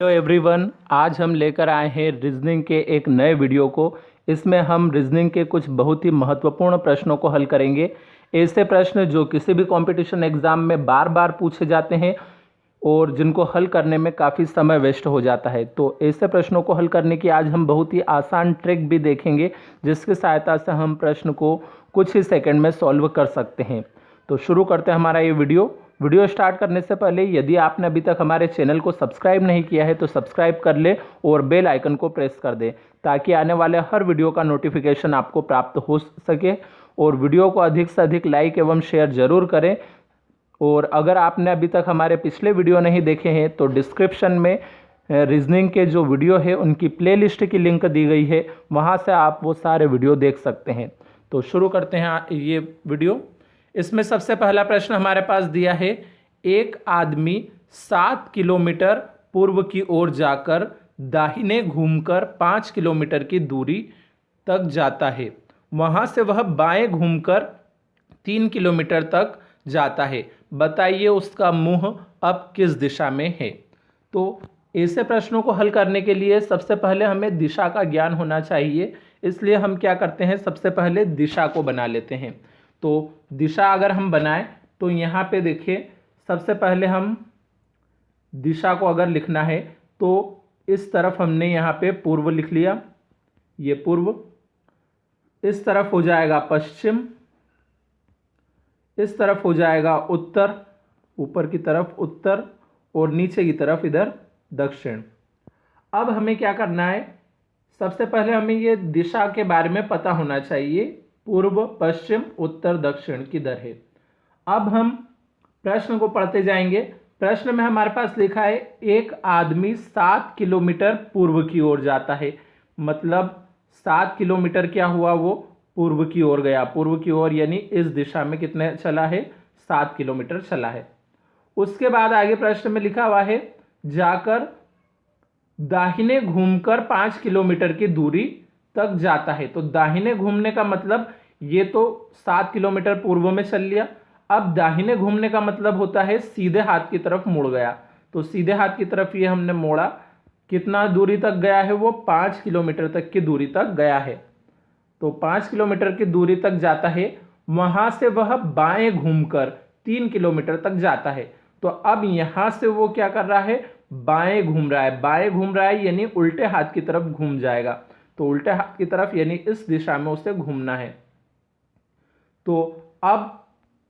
Hello everyone, आज हम लेकर आए हैं रीजनिंग के एक नए वीडियो को। इसमें हम रीजनिंग के कुछ बहुत ही महत्वपूर्ण प्रश्नों को हल करेंगे। ऐसे प्रश्न जो किसी भी कंपटीशन एग्जाम में बार बार पूछे जाते हैं और जिनको हल करने में काफ़ी समय वेस्ट हो जाता है। तो ऐसे प्रश्नों को हल करने की आज हम बहुत ही आसान ट्रिक भी देखेंगे, जिसकी सहायता से हम प्रश्न को कुछ ही सेकंड में सॉल्व कर सकते हैं। तो शुरू करते हैं हमारा ये वीडियो स्टार्ट करने से पहले यदि आपने अभी तक हमारे चैनल को सब्सक्राइब नहीं किया है तो सब्सक्राइब कर ले और बेल आइकन को प्रेस कर दे, ताकि आने वाले हर वीडियो का नोटिफिकेशन आपको प्राप्त हो सके। और वीडियो को अधिक से अधिक लाइक एवं शेयर जरूर करें। और अगर आपने अभी तक हमारे पिछले वीडियो नहीं देखे हैं तो डिस्क्रिप्शन में रीजनिंग के जो वीडियो है उनकी प्लेलिस्ट की लिंक दी गई है, वहाँ से आप वो सारे वीडियो देख सकते हैं। तो शुरू करते हैं ये वीडियो। इसमें सबसे पहला प्रश्न हमारे पास दिया है, एक आदमी 7 किलोमीटर पूर्व की ओर जाकर दाहिने घूमकर 5 किलोमीटर की दूरी तक जाता है। वहां से वह बाएं घूमकर 3 किलोमीटर तक जाता है। बताइए उसका मुंह अब किस दिशा में है। तो ऐसे प्रश्नों को हल करने के लिए सबसे पहले हमें दिशा का ज्ञान होना चाहिए। इसलिए हम क्या करते हैं, सबसे पहले दिशा को बना लेते हैं। तो दिशा अगर हम बनाएं तो यहाँ पे देखिए, सबसे पहले हम दिशा को अगर लिखना है तो इस तरफ हमने यहाँ पे पूर्व लिख लिया, ये पूर्व। इस तरफ हो जाएगा पश्चिम, इस तरफ हो जाएगा उत्तर, ऊपर की तरफ उत्तर, और नीचे की तरफ इधर दक्षिण। अब हमें क्या करना है, सबसे पहले हमें ये दिशा के बारे में पता होना चाहिए, पूर्व पश्चिम उत्तर दक्षिण किधर है। अब हम प्रश्न को पढ़ते जाएंगे। प्रश्न में हमारे पास लिखा है, एक आदमी 7 किलोमीटर पूर्व की ओर जाता है। मतलब 7 किलोमीटर क्या हुआ, वो पूर्व की ओर गया। पूर्व की ओर यानी इस दिशा में कितने चला है, 7 किलोमीटर चला है। उसके बाद आगे प्रश्न में लिखा हुआ है, जाकर दाहिने घूमकर 5 किलोमीटर की दूरी तक जाता है। तो दाहिने घूमने का मतलब ये तो 7 किलोमीटर पूर्व में चल लिया। अब दाहिने घूमने का मतलब होता है सीधे हाथ की तरफ मुड़ गया। तो सीधे हाथ की तरफ ये हमने मोड़ा, कितना दूरी तक गया है, वो 5 किलोमीटर तक की दूरी तक गया है। तो 5 किलोमीटर की दूरी तक जाता है। वहां से वह बाएं घूमकर 3 किलोमीटर तक जाता है। तो अब यहां से वो क्या कर रहा है, बाएं घूम रहा है। बाएं घूम रहा है यानी उल्टे हाथ की तरफ घूम जाएगा। तो उल्टे हाथ की तरफ यानी इस दिशा में उसे घूमना है। तो अब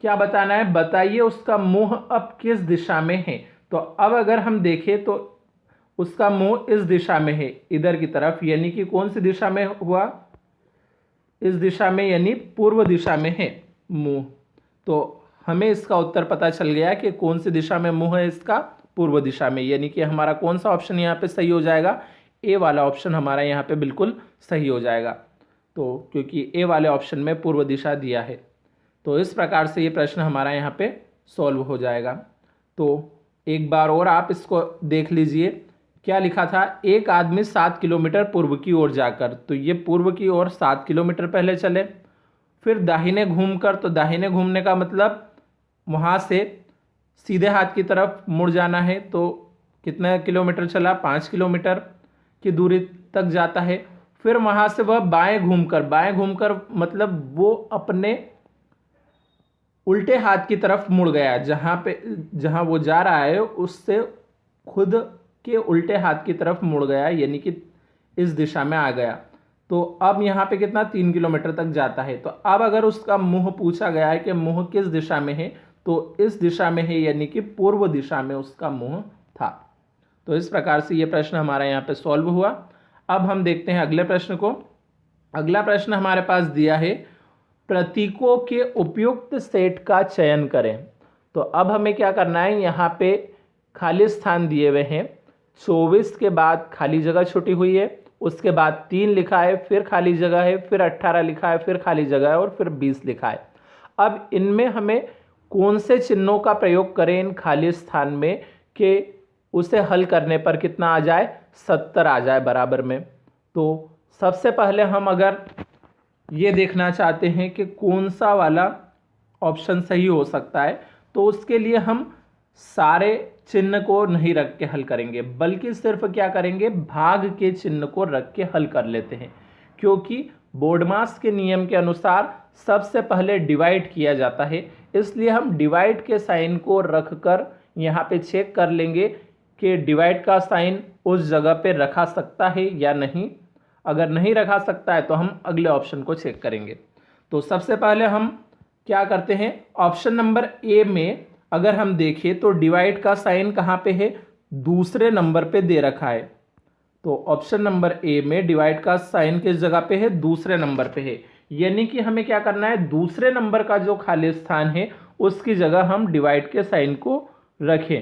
क्या बताना है, बताइए उसका मुंह अब किस दिशा में है। तो अब अगर हम देखें तो उसका मुंह इस दिशा में है, इधर की तरफ, यानी कि कौन सी दिशा में हुआ, इस दिशा में, यानी पूर्व दिशा में है मुंह। तो हमें इसका उत्तर पता चल गया कि कौन सी दिशा में मुंह है इसका, पूर्व दिशा में। यानी कि हमारा कौन सा ऑप्शन यहाँ पे सही हो जाएगा, ए वाला ऑप्शन हमारा यहाँ पे बिल्कुल सही हो जाएगा। तो क्योंकि ए वाले ऑप्शन में पूर्व दिशा दिया है, तो इस प्रकार से ये प्रश्न हमारा यहाँ पे सॉल्व हो जाएगा। तो एक बार और आप इसको देख लीजिए, क्या लिखा था, एक आदमी 7 किलोमीटर पूर्व की ओर जाकर। तो ये पूर्व की ओर 7 किलोमीटर पहले चले, फिर दाहिने घूमकर। तो दाहिने घूमने का मतलब वहाँ से सीधे हाथ की तरफ मुड़ जाना है। तो कितना किलोमीटर चला, 5 किलोमीटर की दूरी तक जाता है। फिर वहाँ से वह बाएं घूमकर मतलब वो अपने उल्टे हाथ की तरफ मुड़ गया। जहाँ वो जा रहा है उससे खुद के उल्टे हाथ की तरफ मुड़ गया, यानी कि इस दिशा में आ गया। तो अब यहाँ पे कितना, 3 किलोमीटर तक जाता है। तो अब अगर उसका मुंह पूछा गया है कि मुंह किस दिशा में है, तो इस दिशा में है, यानी कि पूर्व दिशा में उसका मुंह था। तो इस प्रकार से ये प्रश्न हमारा यहाँ पे सॉल्व हुआ। अब हम देखते हैं अगले प्रश्न को। अगला प्रश्न हमारे पास दिया है, प्रतीकों के उपयुक्त सेट का चयन करें। तो अब हमें क्या करना है, यहाँ पे खाली स्थान दिए हुए हैं। 24 के बाद खाली जगह छुटी हुई है, उसके बाद 3 लिखा है, फिर खाली जगह है, फिर 18 लिखा है, फिर खाली जगह है, और फिर 20 लिखा है। अब इनमें हमें कौन से चिन्हों का प्रयोग करें इन खाली स्थान में कि उसे हल करने पर कितना आ जाए, 70 आ जाए बराबर में। तो सबसे पहले हम अगर ये देखना चाहते हैं कि कौन सा वाला ऑप्शन सही हो सकता है, तो उसके लिए हम सारे चिन्ह को नहीं रख के हल करेंगे, बल्कि सिर्फ क्या करेंगे, भाग के चिन्ह को रख के हल कर लेते हैं, क्योंकि बोर्डमास के नियम के अनुसार सबसे पहले डिवाइड किया जाता है। इसलिए हम डिवाइड के साइन को रख कर यहाँ पे चेक कर लेंगे कि डिवाइड का साइन उस जगह पे रखा सकता है या नहीं। अगर नहीं रखा सकता है तो हम अगले ऑप्शन को चेक करेंगे। तो सबसे पहले हम क्या करते हैं, ऑप्शन नंबर ए में अगर हम देखें तो डिवाइड का साइन कहाँ पे है, दूसरे नंबर पे दे रखा है। तो ऑप्शन नंबर ए में डिवाइड का साइन किस जगह पे है, दूसरे नंबर पे है। यानी कि हमें क्या करना है, दूसरे नंबर का जो खाली स्थान है उसकी जगह हम डिवाइड के साइन को रखें।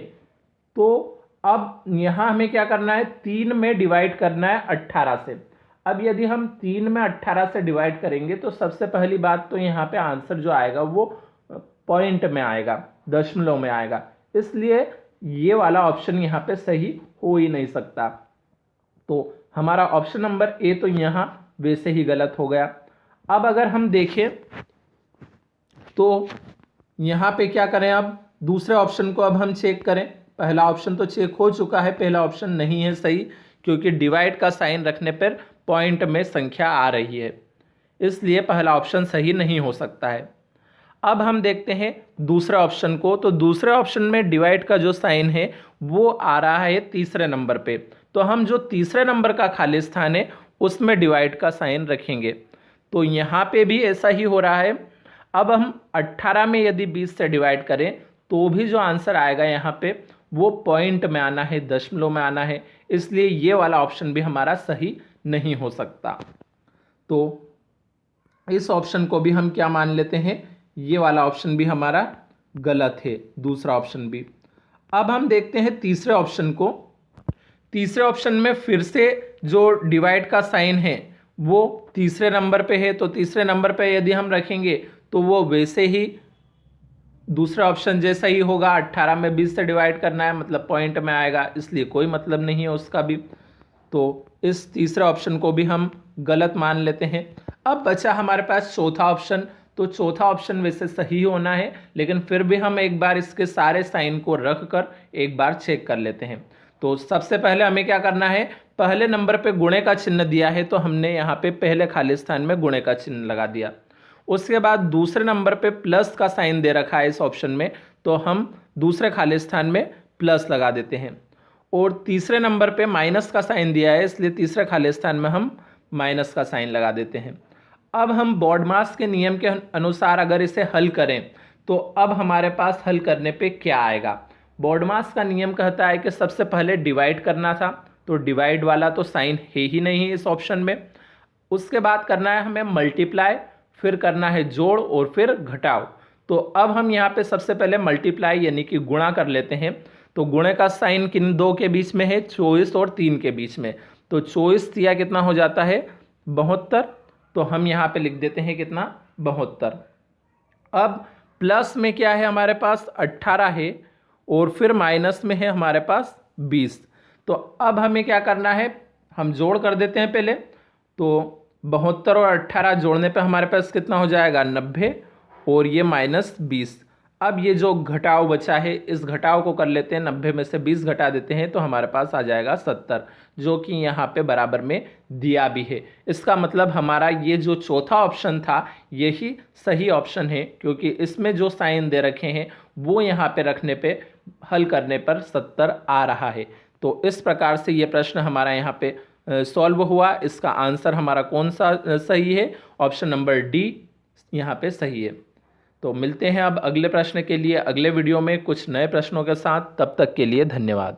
तो अब यहाँ हमें क्या करना है, 3 में डिवाइड करना है 18 से। अब यदि हम 3 में 18 से डिवाइड करेंगे तो सबसे पहली बात तो यहाँ पे आंसर जो आएगा वो पॉइंट में आएगा, दशमलव में आएगा। इसलिए ये वाला ऑप्शन यहाँ पे सही हो ही नहीं सकता। तो हमारा ऑप्शन नंबर ए तो यहाँ वैसे ही गलत हो गया। अब अगर हम देखें तो यहाँ पे क्या करें, अब दूसरे ऑप्शन को अब हम चेक करें। पहला ऑप्शन तो चेक हो चुका है, पहला ऑप्शन नहीं है सही, क्योंकि डिवाइड का साइन रखने पर पॉइंट में संख्या आ रही है, इसलिए पहला ऑप्शन सही नहीं हो सकता है। अब हम देखते हैं दूसरे ऑप्शन को। तो दूसरे ऑप्शन में डिवाइड का जो साइन है वो आ रहा है तीसरे नंबर पे। तो हम जो तीसरे नंबर का खाली स्थान है उसमें डिवाइड का साइन रखेंगे। तो यहाँ पे भी ऐसा ही हो रहा है। अब हम 18 में यदि 20 से डिवाइड करें तो भी जो आंसर आएगा यहाँ पे वो पॉइंट में आना है, दशमलव में आना है। इसलिए ये वाला ऑप्शन भी हमारा सही नहीं हो सकता। तो इस ऑप्शन को भी हम क्या मान लेते हैं, ये वाला ऑप्शन भी हमारा गलत है, दूसरा ऑप्शन भी। अब हम देखते हैं तीसरे ऑप्शन को। तीसरे ऑप्शन में फिर से जो डिवाइड का साइन है वो तीसरे नंबर पे है। तो तीसरे नंबर पे यदि हम रखेंगे तो वो वैसे ही दूसरा ऑप्शन जैसा ही होगा। 18 में 20 से डिवाइड करना है, मतलब पॉइंट में आएगा, इसलिए कोई मतलब नहीं है उसका भी। तो इस तीसरे ऑप्शन को भी हम गलत मान लेते हैं। अब बचा हमारे पास चौथा ऑप्शन। तो चौथा ऑप्शन वैसे सही होना है, लेकिन फिर भी हम एक बार इसके सारे साइन को रख कर एक बार चेक कर लेते हैं। तो सबसे पहले हमें क्या करना है, पहले नंबर पे गुणे का चिन्ह दिया है तो हमने यहाँ पे पहले खाली स्थान में गुणे का चिन्ह लगा दिया। उसके बाद दूसरे नंबर पे प्लस का साइन दे रखा है इस ऑप्शन में, तो हम दूसरे खाली स्थान में प्लस लगा देते हैं। और तीसरे नंबर पे माइनस का साइन दिया है, इसलिए तीसरे खाली स्थान में हम माइनस का साइन लगा देते हैं। अब हम बोर्डमास के नियम के अनुसार अगर इसे हल करें तो अब हमारे पास हल करने पे क्या आएगा। बोर्डमास का नियम कहता है कि सबसे पहले डिवाइड करना था, तो डिवाइड वाला तो साइन है ही नहीं इस ऑप्शन में। उसके बाद करना है हमें मल्टीप्लाई, फिर करना है जोड़ और फिर घटाव। तो अब हम यहाँ पे सबसे पहले मल्टीप्लाई यानी कि गुणा कर लेते हैं। तो गुणे का साइन किन दो के बीच में है, 24 और 3 के बीच में। तो 24 दिया कितना हो जाता है, 72। तो हम यहाँ पे लिख देते हैं कितना, 72। अब प्लस में क्या है हमारे पास, 18 है, और फिर माइनस में है हमारे पास 20। तो अब हमें क्या करना है, हम जोड़ कर देते हैं पहले। तो 72 और 18 जोड़ने पे हमारे पास कितना हो जाएगा, 90, और ये -20। अब ये जो घटाव बचा है इस घटाव को कर लेते हैं, 90 में से 20 घटा देते हैं तो हमारे पास आ जाएगा 70, जो कि यहाँ पे बराबर में दिया भी है। इसका मतलब हमारा ये जो चौथा ऑप्शन था यही सही ऑप्शन है, क्योंकि इसमें जो साइन दे रखे हैं वो यहाँ पे रखने पे हल करने पर 70 आ रहा है। तो इस प्रकार से ये प्रश्न हमारा यहाँ पे सॉल्व हुआ। इसका आंसर हमारा कौन सा सही है, ऑप्शन नंबर डी यहाँ पे सही है। तो मिलते हैं अब अगले प्रश्न के लिए अगले वीडियो में कुछ नए प्रश्नों के साथ। तब तक के लिए धन्यवाद।